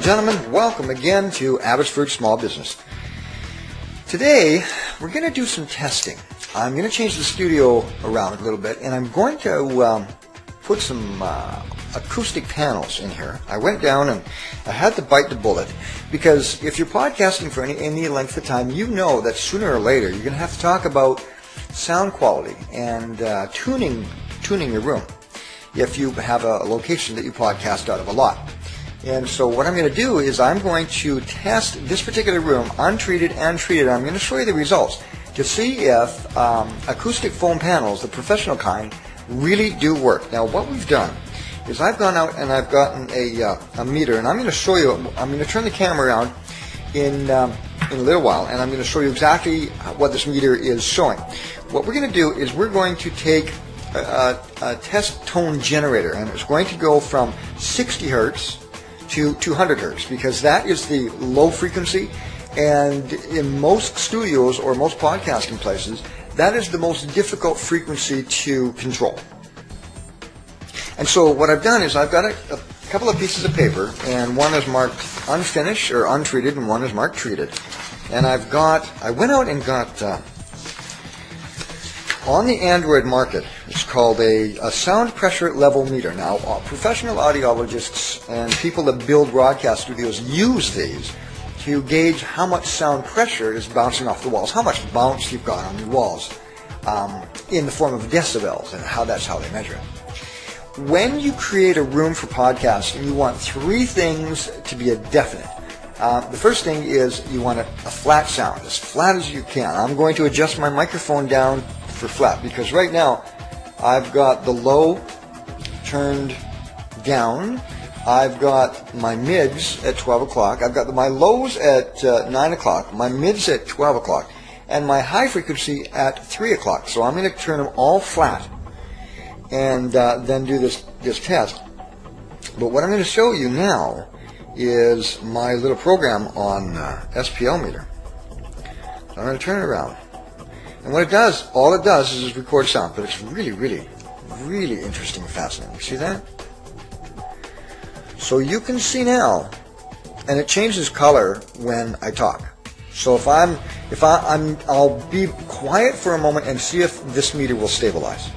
gentlemen, welcome again to Abbotsford Small Business. Today, we're going to do some testing. I'm going to change the studio around a little bit, and I'm going to put some acoustic panels in here. I went down and I had to bite the bullet, because if you're podcasting for any length of time, you know that sooner or later you're going to have to talk about sound quality and tuning your room if you have a location that you podcast out of a lot. And so what I'm going to do is I'm going to test this particular room, untreated and treated. I'm going to show you the results to see if acoustic foam panels, the professional kind, really do work. Now what we've done is I've gone out and I've gotten a meter, and I'm going to show you, I'm going to turn the camera around in a little while, and I'm going to show you exactly what this meter is showing. What we're going to do is we're going to take a test tone generator, and it's going to go from 60 hertz to 200 hertz, because that is the low frequency, and in most studios or most podcasting places, that is the most difficult frequency to control. And so what I've done is I've got a couple of pieces of paper, and one is marked unfinished or untreated, and one is marked treated. And I went out and got on the Android market, it's called a sound pressure level meter. Now, professional audiologists and people that build broadcast studios use these to gauge how much sound pressure is bouncing off the walls, how much bounce you've got on your walls in the form of decibels, and that's how they measure it. When you create a room for podcasting, you want three things to be a definite. The first thing is you want a flat sound, as flat as you can. I'm going to adjust my microphone down for flat, because right now I've got the low turned down, I've got my mids at 12 o'clock, I've got my lows at 9 o'clock, my mids at 12 o'clock, and my high frequency at 3 o'clock. So I'm going to turn them all flat and then do this test. But what I'm going to show you now is my little program on SPL meter. So I'm going to turn it around. And what it does, all it does is record sound, but it's really, really, really interesting and fascinating. See that? So you can see now, and it changes color when I talk. So I'll be quiet for a moment and see if this meter will stabilize.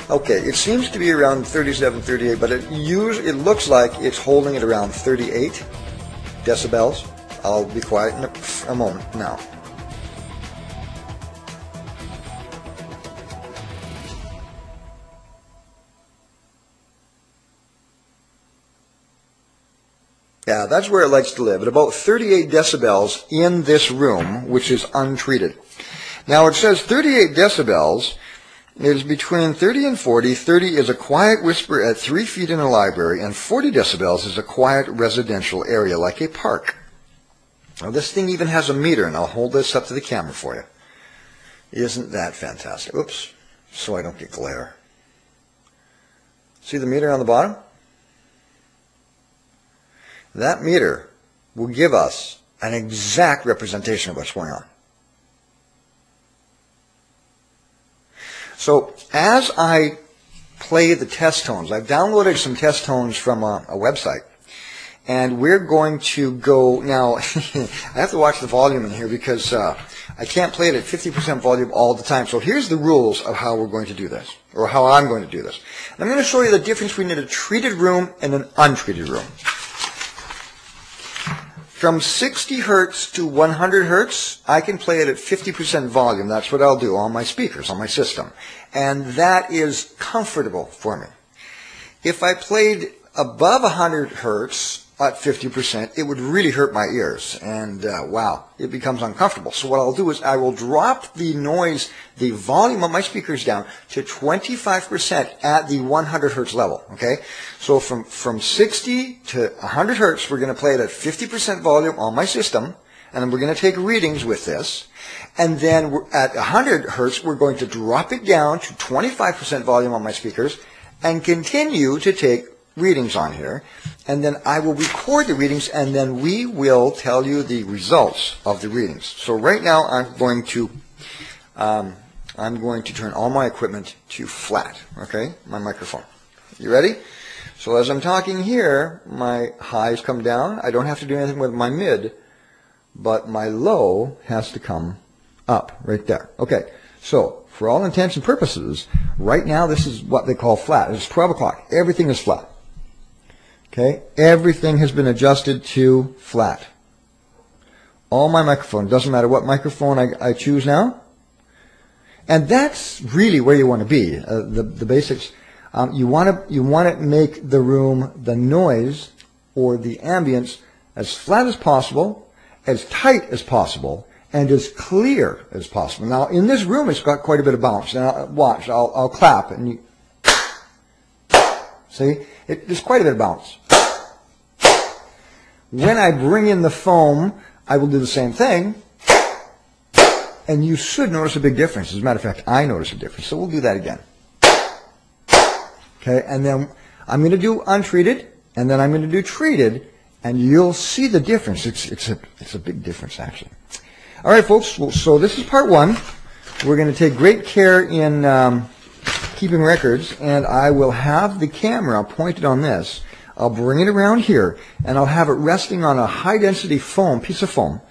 Okay, it seems to be around 37, 38, but it looks like it's holding it around 38 decibels. I'll be quiet in a moment now. Yeah, that's where it likes to live, at about 38 decibels in this room, which is untreated. Now it says 38 decibels is between 30 and 40. 30 is a quiet whisper at 3 feet in a library, and 40 decibels is a quiet residential area like a park. Now this thing even has a meter, and I'll hold this up to the camera for you. Isn't that fantastic? Oops, so I don't get glare. See the meter on the bottom? That meter will give us an exact representation of what's going on. So as I play the test tones, I've downloaded some test tones from a website, and we're going to go now. I have to watch the volume in here, because I can't play it at 50% volume all the time. So here's the rules of how we're going to do this, or how I'm going to do this. I'm going to show you the difference between a treated room and an untreated room. From 60 hertz to 100 hertz, I can play it at 50% volume. That's what I'll do on my speakers, on my system. And that is comfortable for me. If I played above 100 hertz at 50%, it would really hurt my ears. And wow, it becomes uncomfortable. So what I'll do is I will drop the noise, the volume of my speakers down to 25% at the 100 hertz level. Okay? So from 60 to 100 hertz, we're going to play it at 50% volume on my system, and then we're going to take readings with this. And then at 100 hertz, we're going to drop it down to 25% volume on my speakers and continue to take readings on here, and then I will record the readings, and then we will tell you the results of the readings. So right now I'm going to turn all my equipment to flat, okay, my microphone. You ready? So as I'm talking here, my highs come down. I don't have to do anything with my mid, but my low has to come up right there. Okay, so for all intents and purposes, right now this is what they call flat. It's 12 o'clock. Everything is flat. Okay, everything has been adjusted to flat. All my microphone, doesn't matter what microphone I choose now. And that's really where you want to be. The basics. You want to make the room, the noise or the ambience, as flat as possible, as tight as possible, and as clear as possible. Now, in this room, it's got quite a bit of bounce. Now, watch, I'll clap, and you see, there's quite a bit of bounce. When I bring in the foam, I will do the same thing, and you should notice a big difference. As a matter of fact, I notice a difference, so we'll do that again. Okay, and then I'm going to do untreated, and then I'm going to do treated, and you'll see the difference. It's a big difference, actually. All right, folks, so this is part one. We're going to take great care in keeping records, and I will have the camera pointed on this. I'll bring it around here, and I'll have it resting on a high-density foam, piece of foam,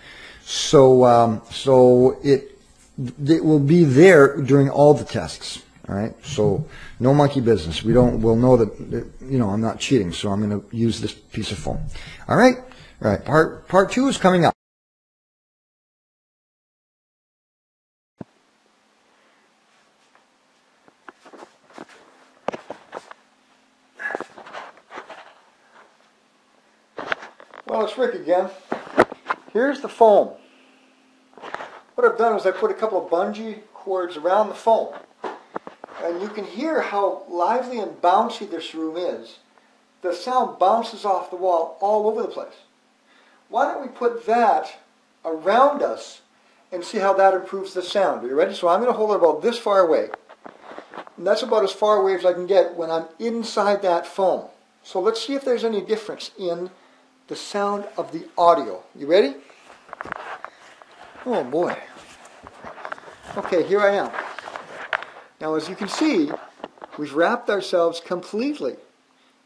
so it will be there during all the tests. All right, so no monkey business. We'll know that, you know, I'm not cheating, so I'm going to use this piece of foam. All right, part two is coming up. Well, it's Rick again. Here's the foam. What I've done is I put a couple of bungee cords around the foam. And you can hear how lively and bouncy this room is. The sound bounces off the wall all over the place. Why don't we put that around us and see how that improves the sound? Are you ready? So I'm going to hold it about this far away. And that's about as far away as I can get when I'm inside that foam. So let's see if there's any difference in the sound of the audio. You ready? Oh boy. Okay, here I am. Now, as you can see, we've wrapped ourselves completely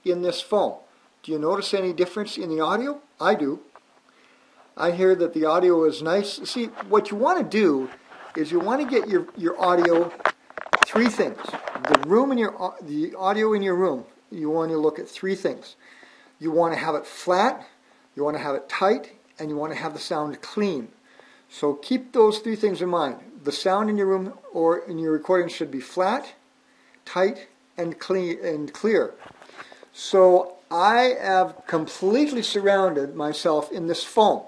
in this foam. Do you notice any difference in the audio? I do. I hear that the audio is nice. See, what you want to do is you want to get your audio, three things. The audio in your room, you want to look at three things. You want to have it flat, you want to have it tight, and you want to have the sound clean. So keep those three things in mind. The sound in your room or in your recording should be flat, tight, and clean and clear. So I have completely surrounded myself in this foam.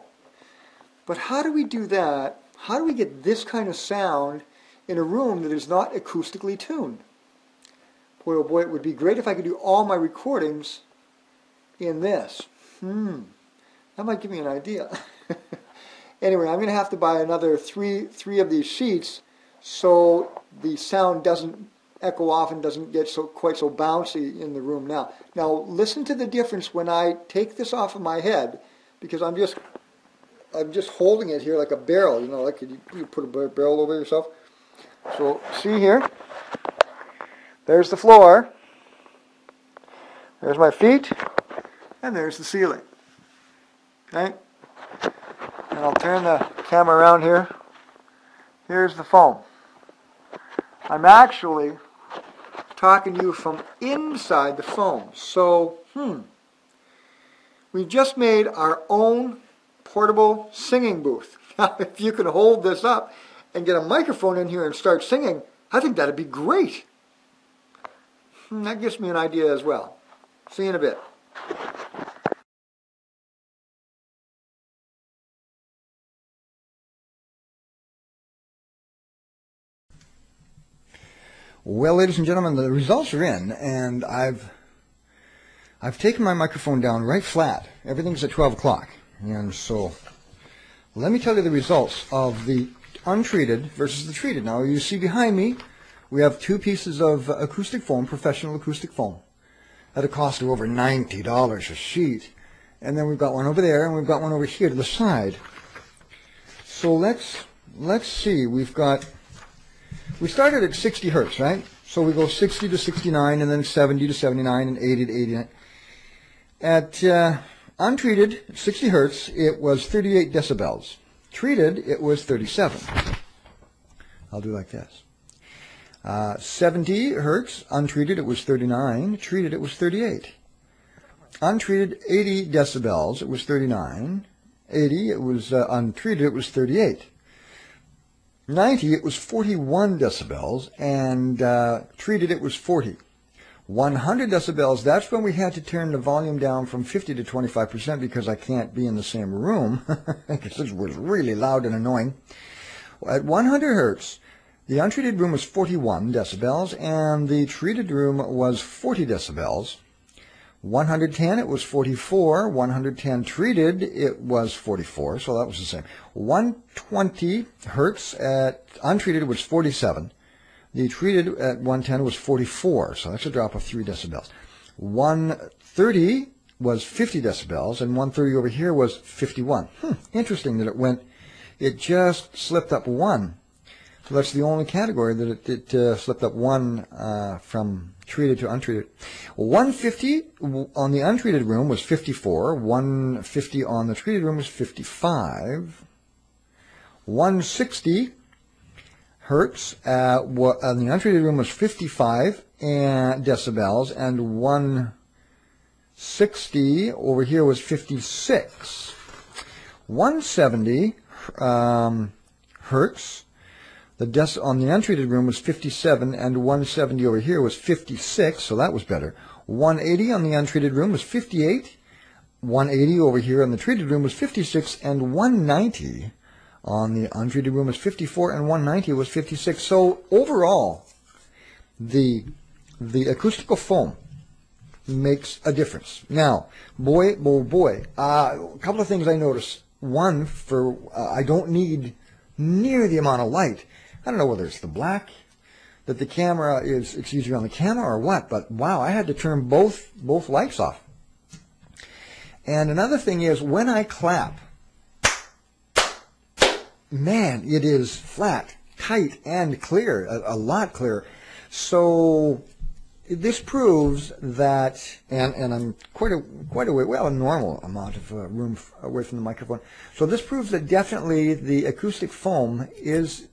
But how do we do that? How do we get this kind of sound in a room that is not acoustically tuned? Boy, oh boy, it would be great if I could do all my recordings in this. That might give me an idea. Anyway, I'm going to have to buy another three of these sheets so the sound doesn't echo off and doesn't get quite so bouncy in the room now. Now, listen to the difference when I take this off of my head, because I'm just holding it here like a barrel, you know, like you put a barrel over yourself. So, see here? There's the floor. There's my feet. And there's the ceiling. Okay? And I'll turn the camera around here. Here's the foam. I'm actually talking to you from inside the foam. So, we just made our own portable singing booth. Now, if you can hold this up and get a microphone in here and start singing, I think that'd be great. That gives me an idea as well. See you in a bit. Well, ladies and gentlemen, the results are in, and I've taken my microphone down right flat. Everything's at 12 o'clock. And so let me tell you the results of the untreated versus the treated. Now, you see behind me, we have two pieces of acoustic foam, professional acoustic foam. at a cost of over $90 a sheet. And then we've got one over there, and we've got one over here to the side. So let's see. We started at 60 hertz, right? So we go 60 to 69, and then 70 to 79, and 80 to 89. At untreated, 60 hertz, it was 38 decibels. Treated, it was 37. I'll do like this. 70 hertz, untreated, it was 39. Treated, it was 38. Untreated, 80 decibels, it was 39. 80, it was untreated, it was 38. 90, it was 41 decibels, and treated, it was 40. 100 decibels, that's when we had to turn the volume down from 50 to 25% because I can't be in the same room, because this was really loud and annoying. At 100 hertz, the untreated room was 41 decibels, and the treated room was 40 decibels. 110, it was 44. 110 treated, it was 44, so that was the same. 120 hertz at untreated was 47. The treated at 110 was 44, so that's a drop of 3 decibels. 130 was 50 decibels, and 130 over here was 51. Interesting that it just slipped up 1. So that's the only category that it slipped up 1 from treated to untreated. 150 on the untreated room was 54. 150 on the treated room was 55. 160 hertz on the untreated room was 55 decibels, and 160 over here was 56. 170 hertz. On the untreated room was 57, and 170 over here was 56, so that was better. 180 on the untreated room was 58. 180 over here on the treated room was 56, and 190 on the untreated room was 54, and 190 was 56. So overall, the acoustical foam makes a difference. Now, boy, a couple of things I noticed. One, I don't need near the amount of light. I don't know whether it's the black that the camera it's easier on the camera or what, but wow, I had to turn both lights off. And another thing is, when I clap, man, it is flat, tight, and clear, a lot clearer. So this proves that, and I'm quite a way, well, a normal amount of room away from the microphone. So this proves that definitely the acoustic foam is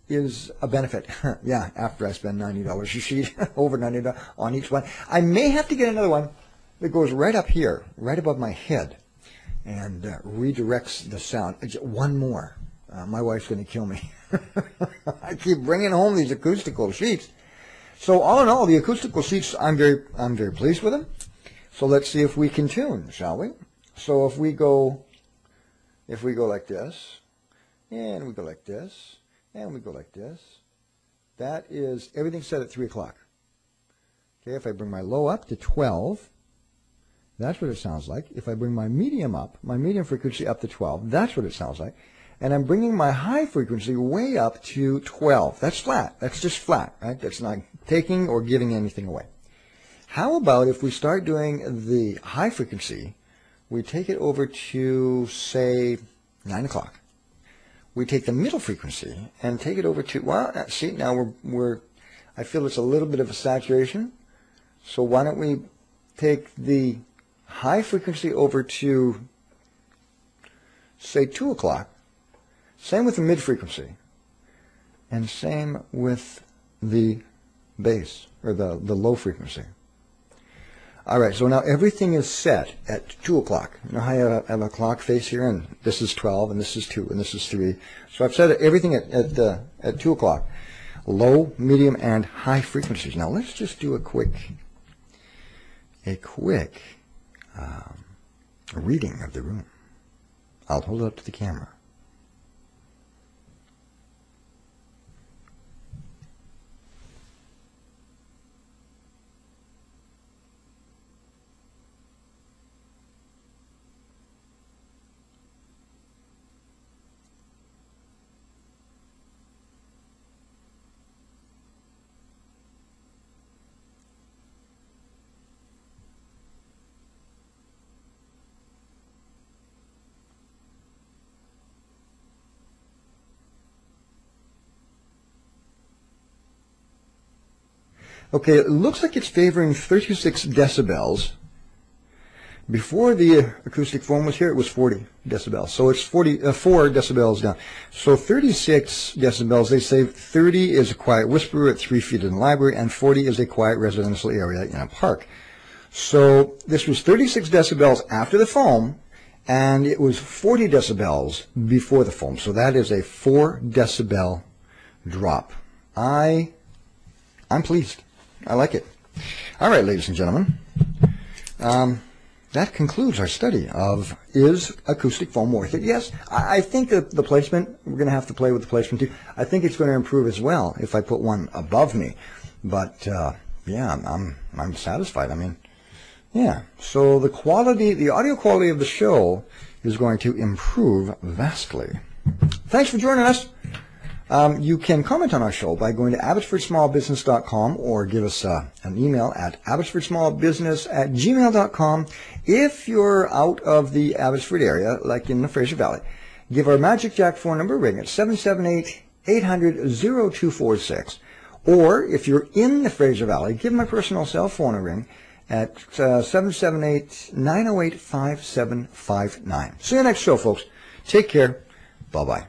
a benefit. Yeah, after I spend $90 a sheet, over $90 on each one. I may have to get another one that goes right up here, right above my head, and redirects the sound. One more. My wife's going to kill me. I keep bringing home these acoustical sheets. So all in all, the acoustical sheets, I'm very pleased with them. So let's see if we can tune, shall we? So if we go like this, and we go like this, and we go like this, that is everything set at 3 o'clock. Okay, if I bring my low up to 12, that's what it sounds like. If I bring my medium up, my medium frequency up to 12, that's what it sounds like. And I'm bringing my high frequency way up to 12. That's flat. That's just flat, right? That's not taking or giving anything away. How about if we start doing the high frequency, we take it over to, say, 9 o'clock. We take the middle frequency and take it over to, well, see, now I feel it's a little bit of a saturation. So why don't we take the high frequency over to, say, 2 o'clock. Same with the mid-frequency, and same with the bass, or the low frequency. All right, so now everything is set at 2 o'clock. You know how I have a clock face here, and this is 12, and this is 2, and this is 3. So I've set everything at 2 o'clock, low, medium, and high frequencies. Now let's just do a quick reading of the room. I'll hold it up to the camera. Okay, it looks like it's favoring 36 decibels. Before the acoustic foam was here, it was 40 decibels. So it's 4 decibels down. So 36 decibels, they say 30 is a quiet whisperer at 3 feet in the library, and 40 is a quiet residential area in a park. So this was 36 decibels after the foam, and it was 40 decibels before the foam. So that is a 4 decibel drop. I'm pleased. I like it. All right, ladies and gentlemen. That concludes our study of, is acoustic foam worth it? Yes, I think that the placement, we're going to have to play with the placement too. I think it's going to improve as well if I put one above me. But, yeah, I'm satisfied. I mean, yeah. So the quality, the audio quality of the show is going to improve vastly. Thanks for joining us. You can comment on our show by going to abbotsfordsmallbusiness.com or give us an email at abbotsfordsmallbusiness@gmail.com. If you're out of the Abbotsford area, like in the Fraser Valley, give our Magic Jack phone number a ring at 778-800-0246. Or if you're in the Fraser Valley, give my personal cell phone a ring at 778-908-5759. See you next show, folks. Take care. Bye-bye.